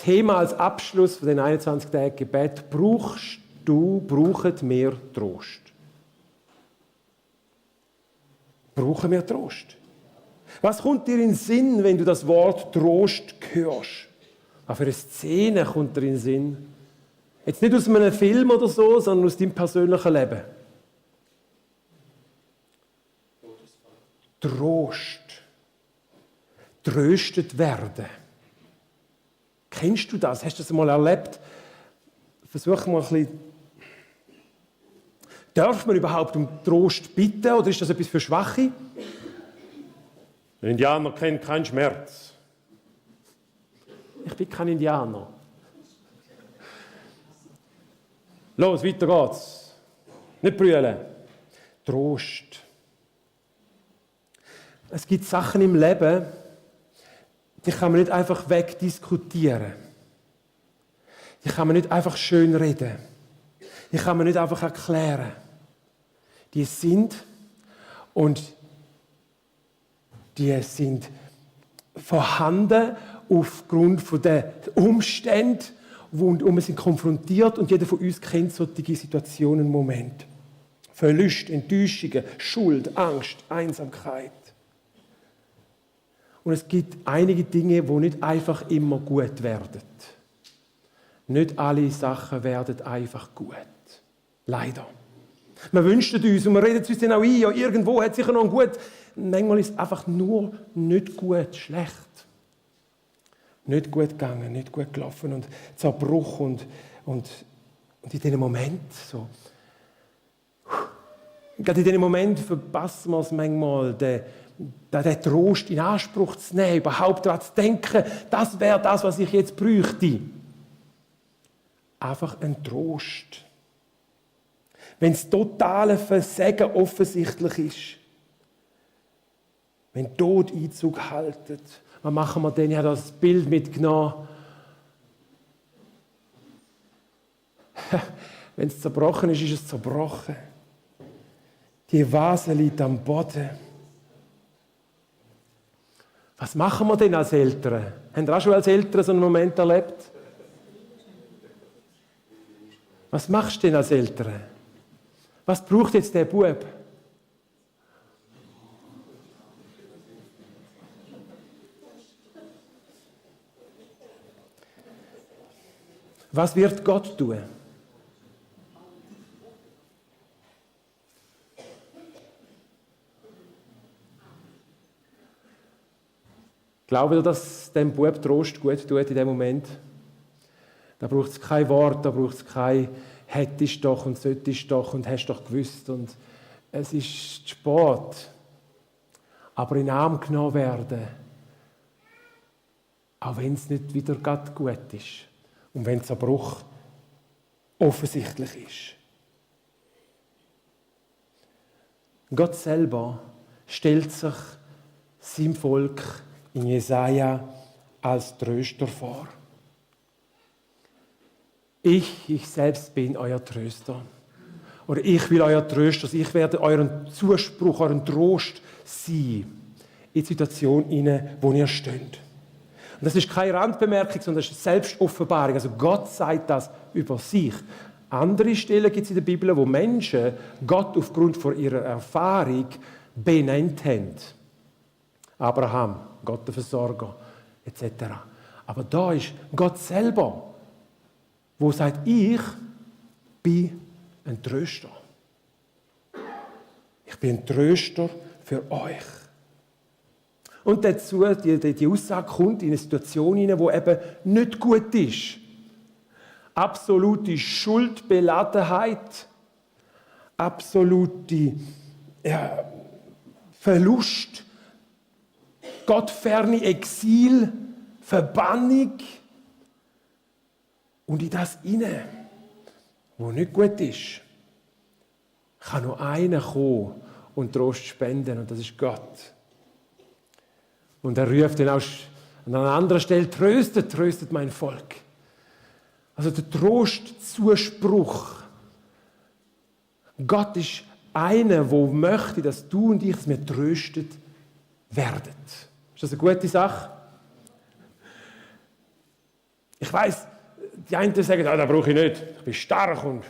Thema als Abschluss von den 21 Tagen Gebet: brauchen wir Trost? Brauchen wir Trost? Was kommt dir in den Sinn, wenn du das Wort Trost hörst? Was für eine Szene kommt dir in den Sinn? Jetzt nicht aus einem Film oder so, sondern aus deinem persönlichen Leben. Trost. Tröstet werden. Kennst du das? Hast du das einmal erlebt? Versuch mal ein bisschen. Darf man überhaupt um Trost bitten oder ist das etwas für Schwache? Ein Indianer kennt keinen Schmerz. Ich bin kein Indianer. Los, weiter geht's. Nicht brüllen. Trost. Es gibt Sachen im Leben, die kann man nicht einfach wegdiskutieren. Die kann man nicht einfach schön reden. Die kann man nicht einfach erklären. Die sind und die sind vorhanden aufgrund der Umstände, und wir sind konfrontiert und jeder von uns kennt solche Situationen im Moment. Verlust, Enttäuschungen, Schuld, Angst, Einsamkeit. Und es gibt einige Dinge, die nicht einfach immer gut werden. Nicht alle Sachen werden einfach gut. Leider. Wir wünschen uns und wir reden es uns dann auch ein, ja, irgendwo hat es sicher noch ein Gut. Manchmal ist es einfach nur nicht gut, schlecht. Nicht gut gegangen, nicht gut gelaufen und Zerbruch und in diesem Moment so. Gerade in diesem Moment verpassen wir es manchmal, den Trost in Anspruch zu nehmen, überhaupt daran zu denken, das wäre das, was ich jetzt bräuchte. Einfach ein Trost. Wenn das totale Versagen offensichtlich ist, wenn Tod Einzug hält, was machen wir denn? Ich habe das Bild mitgenommen. Wenn es zerbrochen ist, ist es zerbrochen. Die Vase liegt am Boden. Was machen wir denn als Eltern? Haben ihr auch schon als Eltern so einen Moment erlebt? Was machst du denn als Eltern? Was braucht jetzt der Bub? Was wird Gott tun? Glaubt ihr, dass dem Bub Trost gut tut in dem Moment? Da braucht es kein Wort, da braucht es kein «hättest doch» und «solltest doch» und «hast doch gewusst» und es ist spät. Aber in den Arm genommen werden, auch wenn es nicht wieder gerade gut ist und wenn der Zerbruch offensichtlich ist. Gott selber stellt sich seinem Volk in Jesaja als Tröster vor. Ich selbst bin euer Tröster. Oder ich will euer Tröster sein. Ich werde euren Zuspruch, euren Trost sein in die Situation, wo ihr steht. Und das ist keine Randbemerkung, sondern das ist Selbstoffenbarung. Also Gott sagt das über sich. Andere Stellen gibt es in der Bibel, wo Menschen Gott aufgrund von ihrer Erfahrung benannt haben. Abraham, Gott der Versorger, etc. Aber da ist Gott selber, wo sagt, ich bin ein Tröster. Ich bin ein Tröster für euch. Und dazu, die Aussage kommt in eine Situation hinein, die eben nicht gut ist. Absolute Schuldbeladenheit, absolute Verlust, gottferne Exil, Verbannung. Und in das hinein, wo nicht gut ist, kann nur einer kommen und Trost spenden, und das ist Gott. Und er ruft dann auch an einer anderen Stelle: tröstet, tröstet mein Volk. Also der Trostzuspruch. Gott ist einer, der möchte, dass du und ich, dass wir tröstet werden. Ist das eine gute Sache? Ich weiss, die einen sagen, das brauche ich nicht. Ich bin stark und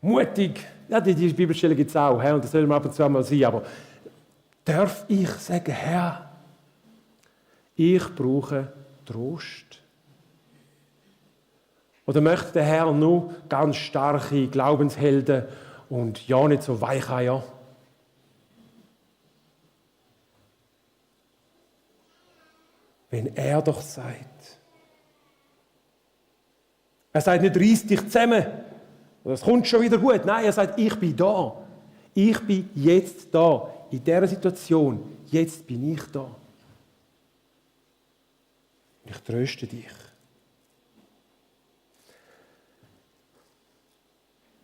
mutig. Ja, die Bibelstelle gibt es auch. Und das soll man ab und zu mal sein. Aber darf ich sagen, Herr, ich brauche Trost? Oder möchte der Herr nur ganz starke Glaubenshelden und ja nicht so Weicheier? Wenn er doch sagt. Er sagt nicht, reiss dich zusammen, das kommt schon wieder gut. Nein, er sagt, ich bin da. Ich bin jetzt da. In dieser Situation, jetzt bin ich da. Ich tröste dich.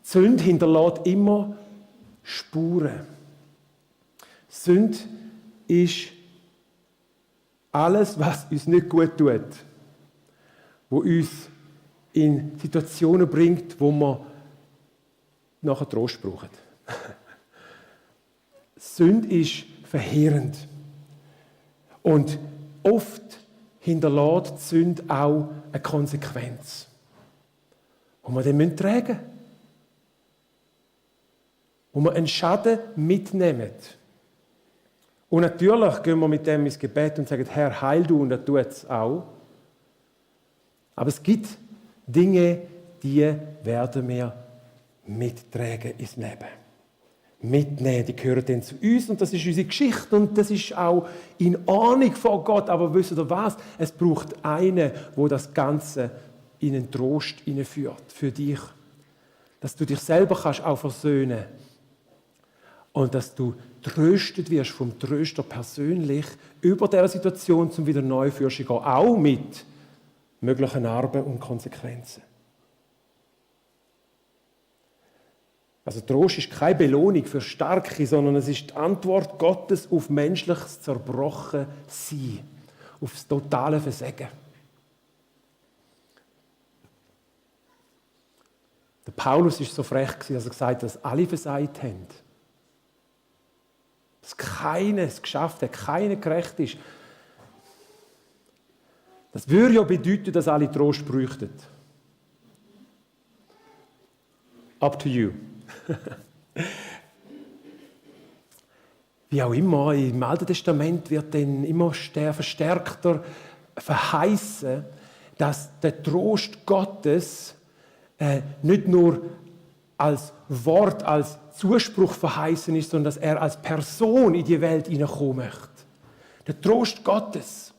Die Sünde hinterlässt immer Spuren. Sünde ist alles, was uns nicht gut tut, wo uns in Situationen bringt, wo wir nachher Trost brauchen. Sünde ist verheerend. Und oft hinterlässt die Sünde auch eine Konsequenz, die wir dann tragen müssen. Wo wir einen Schaden mitnehmen. Und natürlich gehen wir mit dem ins Gebet und sagen, Herr, heil du, und er tut es auch. Aber es gibt Dinge, die werden wir mittragen ins Leben. Mitnehmen, die gehören dann zu uns und das ist unsere Geschichte und das ist auch in Ahnung von Gott. Aber wisst ihr was? Es braucht einen, der das Ganze in einen Trost hineinführt für dich. Dass du dich selber kannst auch versöhnen und dass du tröstet wirst vom Tröster persönlich über diese Situation zum wieder neu führen gehen, auch mit möglichen Narben und Konsequenzen. Also Trost ist keine Belohnung für Starke, sondern es ist die Antwort Gottes auf menschliches Zerbrochensein, auf das totale Versagen. Der Paulus war so frech, dass er gesagt hat, dass alle versagt haben. Dass keiner es geschafft hat, keiner gerecht ist. Das würde ja bedeuten, dass alle Trost bräuchten. Up to you. Wie auch immer, im Alten Testament wird dann immer verstärkter verheißen, dass der Trost Gottes nicht nur als Wort, als Zuspruch verheißen ist, sondern dass er als Person in die Welt hineinkommen möchte. Der Trost Gottes.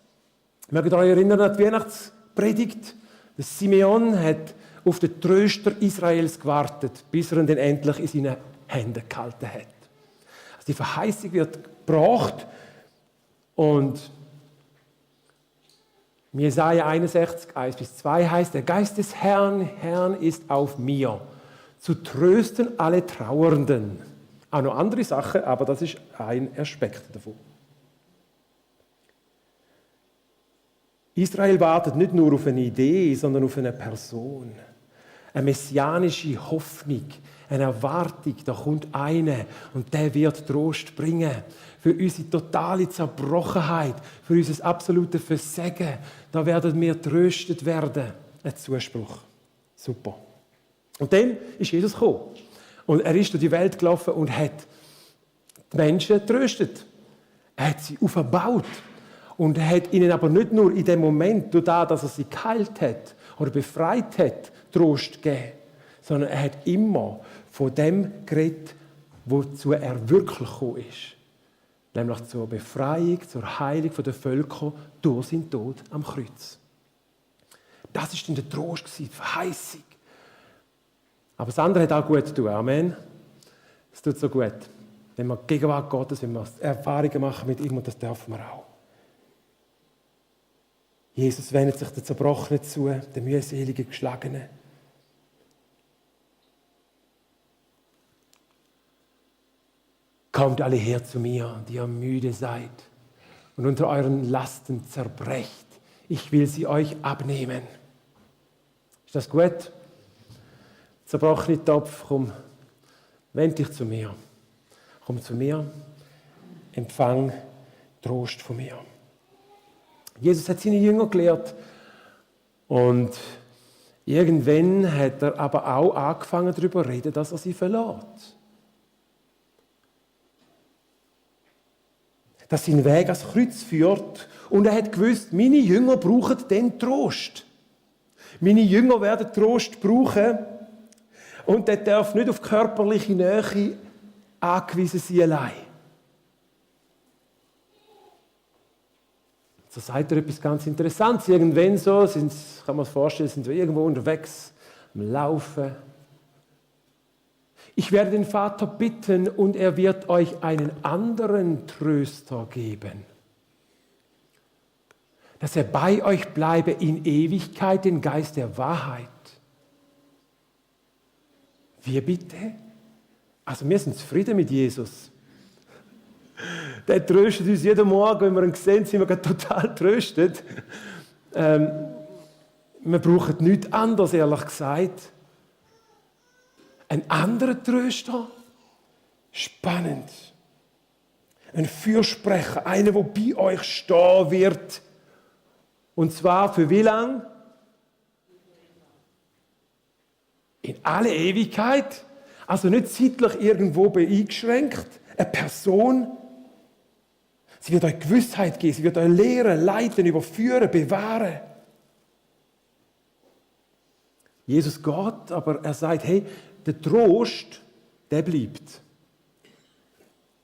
Mögt ihr euch erinnern an die Weihnachtspredigt? Der Simeon hat auf den Tröster Israels gewartet, bis er ihn dann endlich in seinen Händen gehalten hat. Also die Verheißung wird gebracht und Jesaja 61, 1-2 heißt, der Geist des Herrn ist auf mir, zu trösten alle Trauernden. Auch noch andere Sachen, aber das ist ein Aspekt davon. Israel wartet nicht nur auf eine Idee, sondern auf eine Person. Eine messianische Hoffnung, eine Erwartung, da kommt einer und der wird Trost bringen. Für unsere totale Zerbrochenheit, für unser absolutes Versagen, da werden wir tröstet werden. Ein Zuspruch. Super. Und dann ist Jesus gekommen. Und er ist durch die Welt gelaufen und hat die Menschen getröstet. Er hat sie aufgebaut. Und er hat ihnen aber nicht nur in dem Moment, durch das, dass er sie geheilt hat oder befreit hat, Trost gegeben, sondern er hat immer von dem geredet, wozu er wirklich gekommen ist. Nämlich zur Befreiung, zur Heilung der Völker durch seinen Tod am Kreuz. Das war dann der Trost, die Verheißung. Aber das andere hat auch gut zu tun. Amen. Es tut so gut. Wenn wir die Gegenwart Gottes, wenn wir Erfahrungen machen mit ihm, und das dürfen wir auch. Jesus wendet sich der Zerbrochenen zu, der mühseligen, Geschlagenen. Kommt alle her zu mir, die ihr müde seid und unter euren Lasten zerbrecht. Ich will sie euch abnehmen. Ist das gut? Zerbrochene Topf, komm, wend dich zu mir. Komm zu mir, empfang Trost von mir. Jesus hat seine Jünger gelehrt Und irgendwann hat er aber auch angefangen, darüber zu reden, dass er sie verlässt. Dass sein Weg ans Kreuz führt. Und er hat gewusst, meine Jünger brauchen den Trost. Meine Jünger werden Trost brauchen. Und der darf nicht auf körperliche Nähe angewiesen sein allein. So sagt er etwas ganz Interessantes. Irgendwann so, kann man sich vorstellen, sind wir irgendwo unterwegs, am Laufen. Ich werde den Vater bitten und er wird euch einen anderen Tröster geben, dass er bei euch bleibe in Ewigkeit, den Geist der Wahrheit. Wir bitte? Also wir sind zufrieden mit Jesus. Der tröstet uns jeden Morgen, wenn wir ihn sehen, sind wir total tröstet. Wir brauchen nichts anderes, ehrlich gesagt. Ein anderer Tröster? Spannend. Ein Fürsprecher, einer, der bei euch stehen wird. Und zwar für wie lang? In alle Ewigkeit. Also nicht zeitlich irgendwo eingeschränkt. Eine Person. Sie wird euch Gewissheit geben, sie wird euch lehren, leiten, überführen, bewahren. Jesus geht, aber er sagt, hey, der Trost, der bleibt.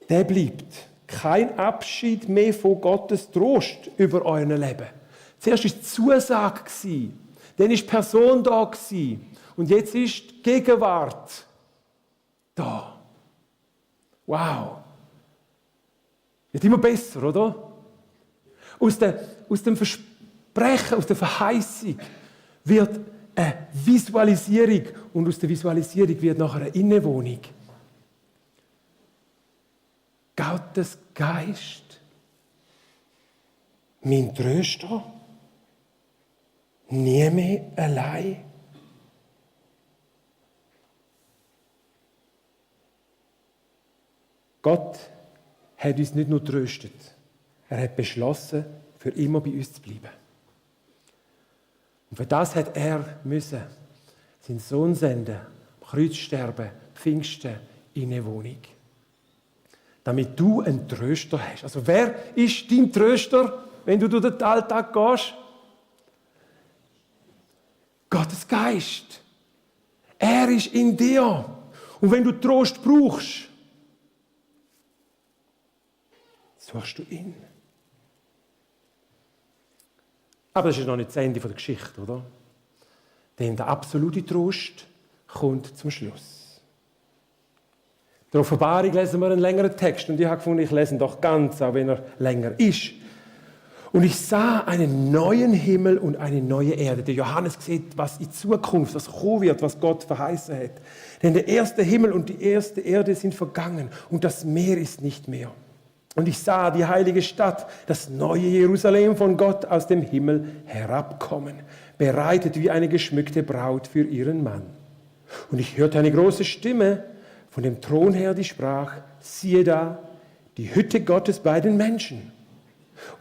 Der bleibt. Kein Abschied mehr von Gottes Trost über euer Leben. Zuerst war die Zusage, dann war die Person da und jetzt ist die Gegenwart da. Wow. Wird immer besser, oder? Aus dem Versprechen, aus der Verheißung wird eine Visualisierung und aus der Visualisierung wird nachher eine Innenwohnung. Gottes Geist, mein Tröster, nie mehr allein. Gott hat uns nicht nur tröstet, er hat beschlossen, für immer bei uns zu bleiben. Und für das hat er müssen seinen Sohn senden, am Kreuz sterben, Pfingsten in eine Wohnung. Damit du einen Tröster hast. Also wer ist dein Tröster, wenn du durch den Alltag gehst? Gottes Geist. Er ist in dir. Und wenn du Trost brauchst, suchst du ihn. Aber das ist noch nicht das Ende der Geschichte, oder? Denn der absolute Trost kommt zum Schluss. In der Offenbarung lesen wir einen längeren Text und ich habe gefunden, ich lese ihn doch ganz, auch wenn er länger ist. Und ich sah einen neuen Himmel und eine neue Erde. Der Johannes sieht, was in Zukunft, was kommen wird, was Gott verheißen hat. Denn der erste Himmel und die erste Erde sind vergangen und das Meer ist nicht mehr. Und ich sah die heilige Stadt, das neue Jerusalem von Gott aus dem Himmel herabkommen, bereitet wie eine geschmückte Braut für ihren Mann. Und ich hörte eine große Stimme von dem Thron her, die sprach, siehe da, die Hütte Gottes bei den Menschen.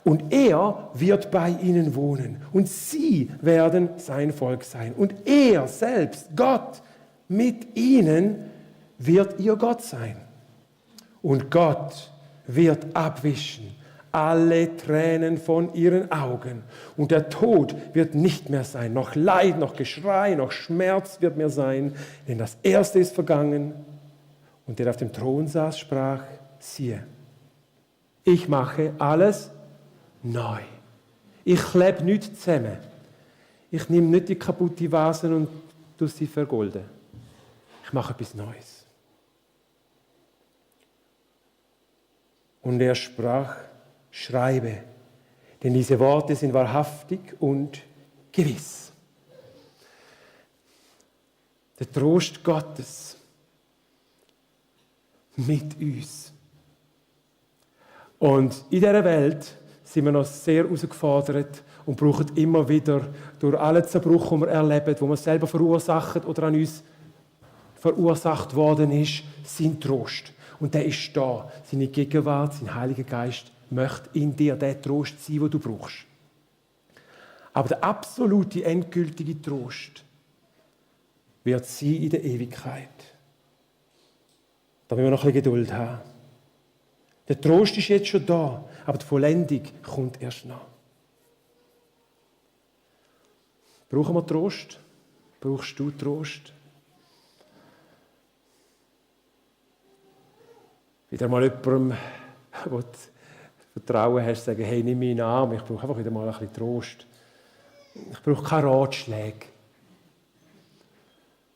Und er wird bei ihnen wohnen und sie werden sein Volk sein. Und er selbst, Gott, mit ihnen wird ihr Gott sein. Und Gott wird abwischen alle Tränen von ihren Augen. Und der Tod wird nicht mehr sein, noch Leid, noch Geschrei, noch Schmerz wird mehr sein, denn das Erste ist vergangen. Und der auf dem Thron saß, sprach, siehe, ich mache alles neu. Ich klebe nichts zusammen. Ich nehme nicht die kaputte Vasen und tue sie vergolden. Ich mache etwas Neues. Und er sprach, schreibe, denn diese Worte sind wahrhaftig und gewiss. Der Trost Gottes mit uns. Und in dieser Welt sind wir noch sehr herausgefordert und brauchen immer wieder durch alle Zerbruch, die wir erleben, wo wir selber verursachen oder an uns verursacht worden ist, sein Trost. Und der ist da. Seine Gegenwart, sein Heiliger Geist möchte in dir der Trost sein, den du brauchst. Aber der absolute, endgültige Trost wird sein in der Ewigkeit. Da müssen wir noch ein bisschen Geduld haben. Der Trost ist jetzt schon da, aber die Vollendung kommt erst noch. Brauchen wir Trost? Brauchst du Trost? Wieder mal jemandem, wo du Vertrauen hast, sagen, hey, nimm mich in den Arm, ich brauche einfach wieder mal ein bisschen Trost. Ich brauche keine Ratschläge.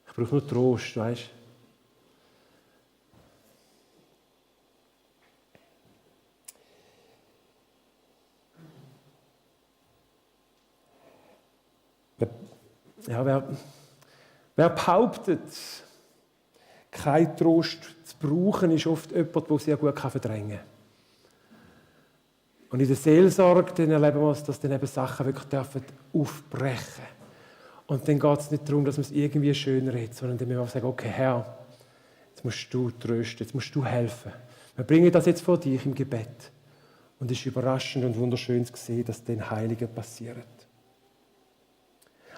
Ich brauche nur Trost, weißt du? Ja, wer behauptet, keinen Trost zu brauchen, ist oft jemand, der sehr gut verdrängen kann. Und in der Seelsorge dann erleben wir, dass dann eben Sachen wirklich aufbrechen dürfen. Und dann geht es nicht darum, dass man es irgendwie schön redet, sondern dann müssen wir sagen, okay, Herr, jetzt musst du trösten, jetzt musst du helfen. Wir bringen das jetzt vor dich im Gebet. Und es ist überraschend und wunderschön zu sehen, dass dann Heilige passiert.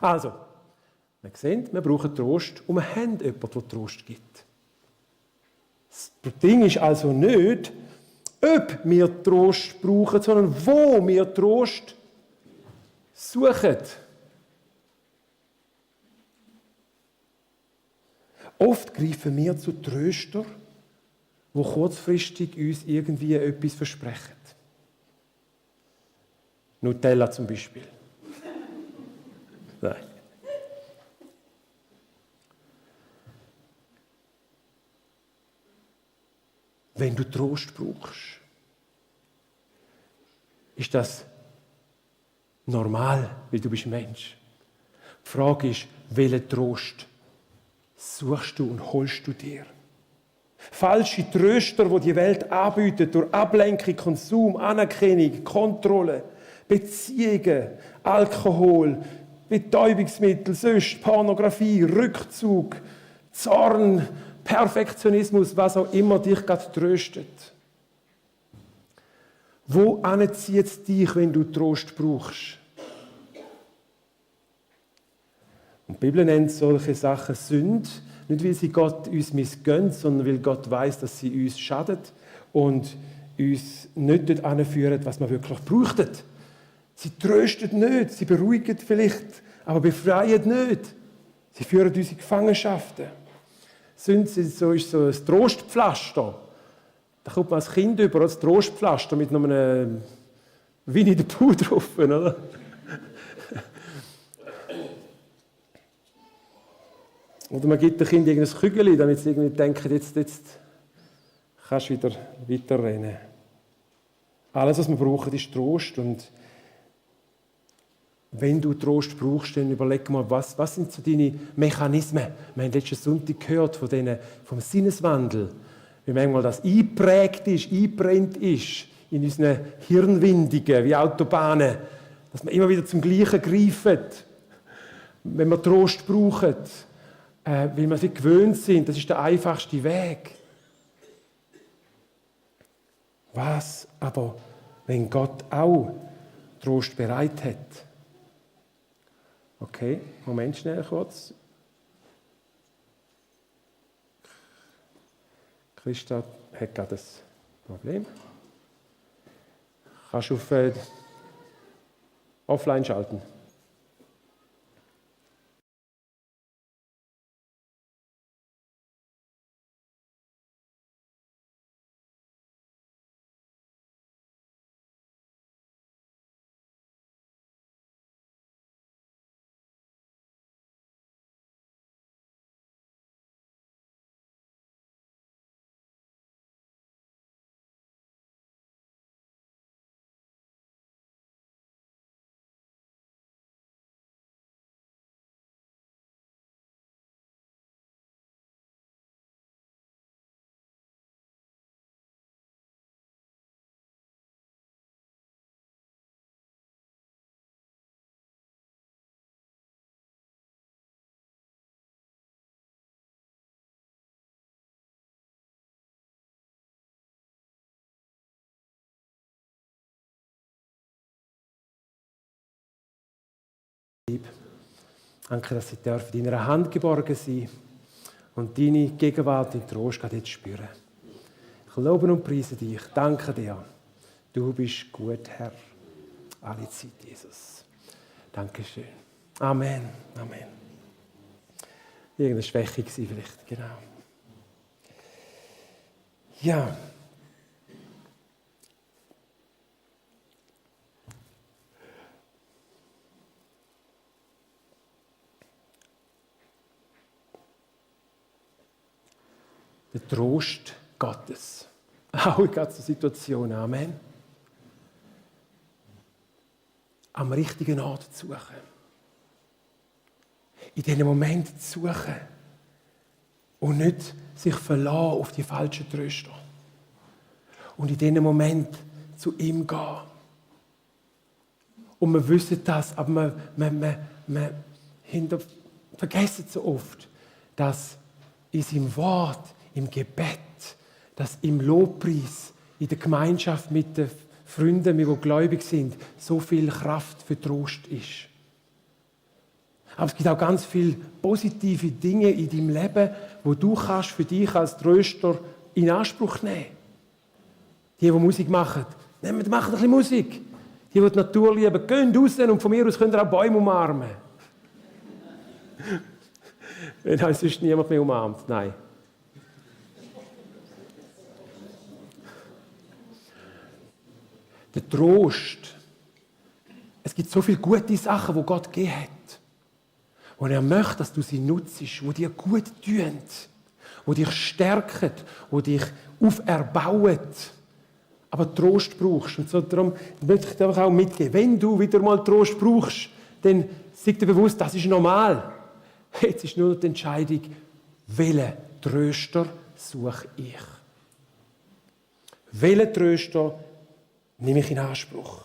Also, wir sehen, wir brauchen Trost und wir haben jemanden, der Trost gibt. Das Ding ist also nicht, ob wir Trost brauchen, sondern wo wir Trost suchen. Oft greifen wir zu Tröstern, die kurzfristig uns irgendwie etwas versprechen. Nutella zum Beispiel. Nein. Wenn du Trost brauchst, ist das normal, weil du bist Mensch. Die Frage ist, welchen Trost suchst du und holst du dir? Falsche Tröster, die die Welt anbietet, durch Ablenkung, Konsum, Anerkennung, Kontrolle, Beziehungen, Alkohol, Betäubungsmittel, Süchte, Pornografie, Rückzug, Zorn, Perfektionismus, was auch immer dich gerade tröstet. Wo zieht es dich, wenn du Trost brauchst? Und die Bibel nennt solche Sachen Sünde, nicht weil sie Gott uns missgönnt, sondern weil Gott weiß, dass sie uns schadet und uns nicht dort anführen, was wir wirklich bräuchten. Sie trösten nicht, sie beruhigen vielleicht, aber befreien nicht. Sie führen uns in Gefangenschaften. Sünde ist so ein Trostpflaster. Da kommt man als Kind über als Trostpflaster mit noch einem Winnie the Pooh drauf, oder? Oder man gibt dem Kind irgendein Kügel, damit sie irgendwie denken, jetzt kannst du wieder weiterrennen. Alles, was wir brauchen, ist Trost. Und wenn du Trost brauchst, dann überleg mal, was sind so deine Mechanismen? Wir haben letzten Sonntag gehört vom Sinneswandel, wie manchmal das eingebrennt ist in unseren Hirnwindungen, wie Autobahnen, dass wir immer wieder zum Gleichen greifen, wenn wir Trost brauchen, weil wir sie gewöhnt sind. Das ist der einfachste Weg. Was aber, wenn Gott auch Trost bereit hat? Okay, Moment schnell kurz. Christa hat gerade ein Problem. Kannst du auf Offline schalten? Liebe. Danke, dass sie in deiner Hand geborgen sein und deine Gegenwart und Trost gerade jetzt spüren. Ich lobe und preise dich. Danke dir. Du bist gut, Herr. Alle Zeit, Jesus. Dankeschön. Amen. Amen. Irgendeine Schwäche war vielleicht, genau. Ja. Der Trost Gottes. Auch in ganzen Situationen. Amen. Am richtigen Ort zu suchen. In diesen Momenten zu suchen. Und nicht sich verlassen auf die falschen Tröster. Und in diesen Momenten zu ihm gehen. Und wir wissen das, aber wir vergessen so oft, dass in seinem Wort, im Gebet, dass im Lobpreis, in der Gemeinschaft mit den Freunden, die gläubig sind, so viel Kraft für Trost ist. Aber es gibt auch ganz viele positive Dinge in deinem Leben, wo du kannst für dich als Tröster in Anspruch nehmen kannst. Die Musik machen, machen ein bisschen Musik. Die Natur lieben, gehen raus und von mir aus könnt ihr auch Bäume umarmen. Wenn euch sonst niemand mehr umarmt. Nein. Der Trost. Es gibt so viele gute Sachen, die Gott gegeben hat. Und er möchte, dass du sie nutzt, die dir gut tun, die dich stärken, die dich auferbauen. Aber Trost brauchst. Und so darum möchte ich dir auch mitgeben. Wenn du wieder mal Trost brauchst, dann sei dir bewusst, das ist normal. Jetzt ist nur die Entscheidung, welchen Tröster suche ich. Welchen Tröster nehme ich in Anspruch?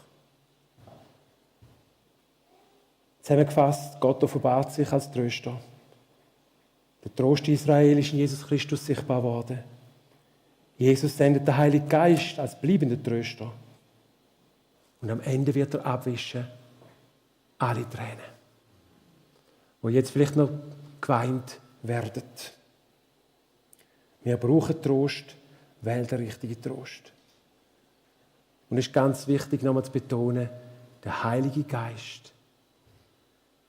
Zusammengefasst, Gott offenbart sich als Tröster. Der Trost Israel ist in Jesus Christus sichtbar worden. Jesus sendet den Heiligen Geist als bleibender Tröster. Und am Ende wird er abwischen alle Tränen, die jetzt vielleicht noch geweint werden. Wir brauchen Trost, wähl den richtigen Trost. Und es ist ganz wichtig, nochmal zu betonen, der Heilige Geist,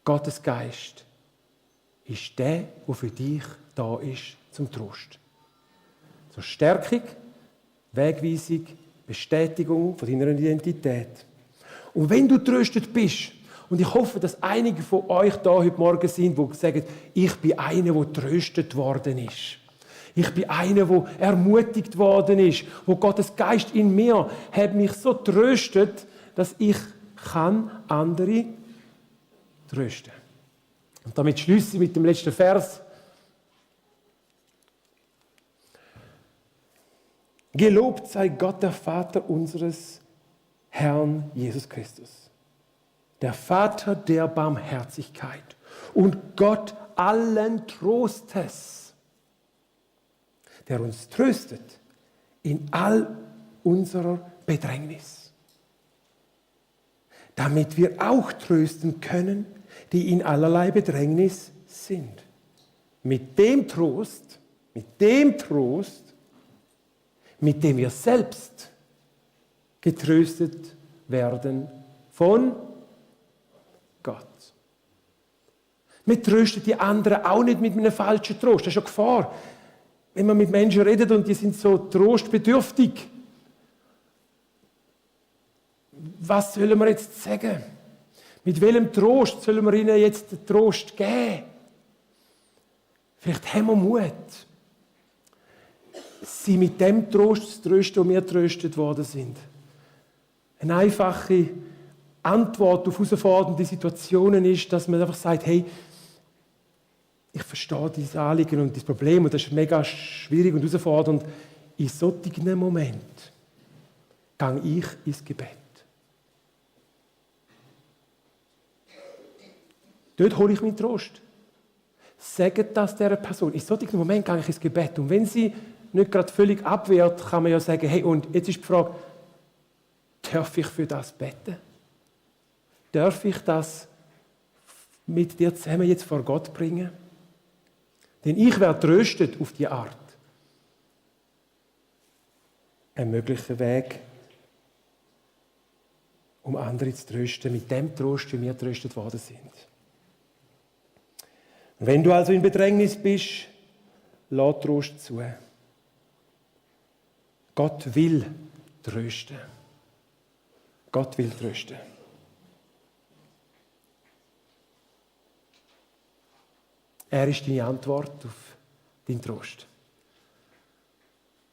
Gottes Geist, ist der, der für dich da ist zum Trost. Zur Stärkung, Wegweisung, Bestätigung von deiner Identität. Und wenn du tröstet bist, und ich hoffe, dass einige von euch da heute Morgen sind, die sagen, ich bin einer, der tröstet worden ist. Ich bin einer, der ermutigt worden ist, wo Gottes Geist in mir hat mich so tröstet, dass ich kann andere trösten. Und damit schließe ich mit dem letzten Vers. Gelobt sei Gott, der Vater unseres Herrn Jesus Christus. Der Vater der Barmherzigkeit und Gott allen Trostes, der uns tröstet in all unserer Bedrängnis, damit wir auch trösten können, die in allerlei Bedrängnis sind. Mit dem Trost, mit dem wir selbst getröstet werden von Gott. Wir trösten die anderen auch nicht mit einem falschen Trost. Das ist eine Gefahr. Wenn man mit Menschen redet und die sind so trostbedürftig. Was sollen wir jetzt sagen? Mit welchem Trost sollen wir ihnen jetzt den Trost geben? Vielleicht haben wir Mut, sie mit dem Trost zu trösten, wo wir tröstet worden sind. Eine einfache Antwort auf herausfordernde Situationen ist, dass man einfach sagt, hey, ich verstehe dieses Anliegen und das Problem und das ist mega schwierig und herausfordernd. In solchen Momenten gehe ich ins Gebet. Dort hole ich meinen Trost. Sagt das dieser Person. In solchen Momenten gehe ich ins Gebet. Und wenn sie nicht gerade völlig abwehrt, kann man ja sagen, hey, und jetzt ist die Frage, darf ich für das beten? Darf ich das mit dir zusammen jetzt vor Gott bringen. Denn ich werde tröstet auf die Art. Ein möglicher Weg, um andere zu trösten, mit dem Trost, wie wir tröstet worden sind. Wenn du also in Bedrängnis bist, lass Trost zu. Gott will trösten. Gott will trösten. Er ist deine Antwort auf deinen Trost.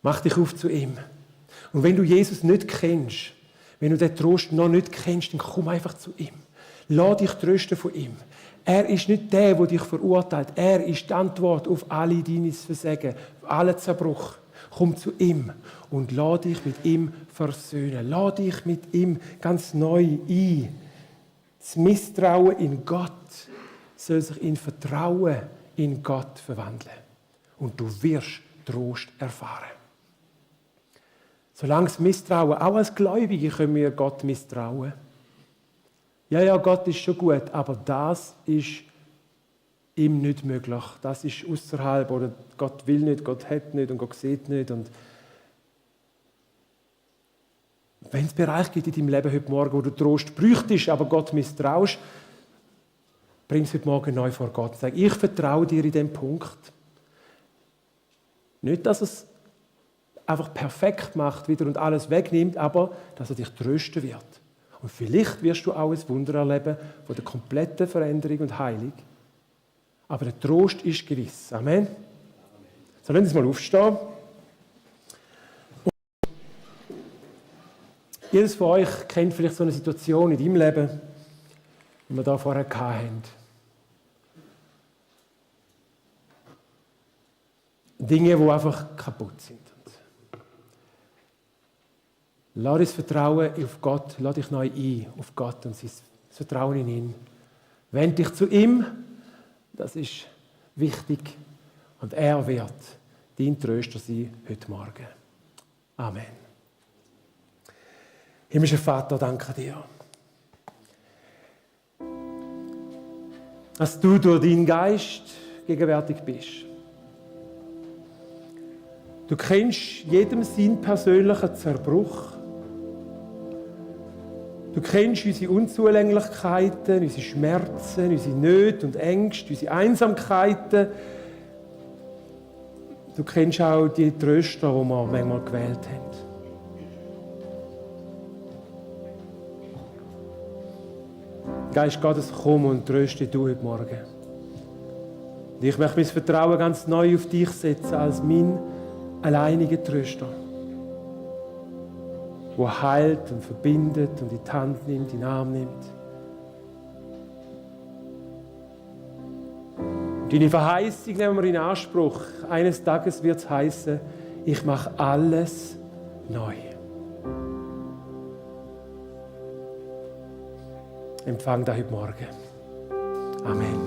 Mach dich auf zu ihm. Und wenn du Jesus nicht kennst, wenn du den Trost noch nicht kennst, dann komm einfach zu ihm. Lass dich trösten von ihm. Er ist nicht der dich verurteilt. Er ist die Antwort auf alle deine Versagen, auf allen Zerbruch. Komm zu ihm und lass dich mit ihm versöhnen. Lass dich mit ihm ganz neu ein. Das Misstrauen in Gott soll sich in Vertrauen in Gott verwandeln. Und du wirst Trost erfahren. Solange das Misstrauen, auch als Gläubige können wir Gott misstrauen. Ja, Gott ist schon gut, aber das ist ihm nicht möglich. Das ist außerhalb, oder Gott will nicht, Gott hat nicht und Gott sieht nicht. Und wenn es Bereiche gibt in deinem Leben heute Morgen, wo du Trost bräuchtest, aber Gott misstraust, bring es heute Morgen neu vor Gott. Sag, ich vertraue dir in diesem Punkt. Nicht, dass es einfach perfekt macht wieder und alles wegnimmt, aber dass er dich trösten wird. Und vielleicht wirst du auch ein Wunder erleben von der kompletten Veränderung und Heilung. Aber der Trost ist gewiss. Amen. So, lassen wir mal aufstehen. Jedes von euch kennt vielleicht so eine Situation in deinem Leben, wie wir da vorher hatten. Dinge, die einfach kaputt sind. Lass das Vertrauen auf Gott, lass dich neu ein auf Gott und sein Vertrauen in ihn. Wende dich zu ihm, das ist wichtig. Und er wird dein Tröster sein heute Morgen. Amen. Himmlischer Vater, danke dir, dass du durch deinen Geist gegenwärtig bist. Du kennst jedem seinen persönlichen Zerbruch. Du kennst unsere Unzulänglichkeiten, unsere Schmerzen, unsere Nöte und Ängste, unsere Einsamkeiten. Du kennst auch die Tröster, die wir manchmal gewählt haben. Geist Gottes, komm und tröste du heute Morgen. Und ich möchte mein Vertrauen ganz neu auf dich setzen als mein alleiniger Tröster, der heilt und verbindet und in die Hand nimmt, in den Arm nimmt. Und deine Verheißung nehmen wir in Anspruch. Eines Tages wird es heißen, ich mache alles neu. Empfang das heute Morgen. Amen.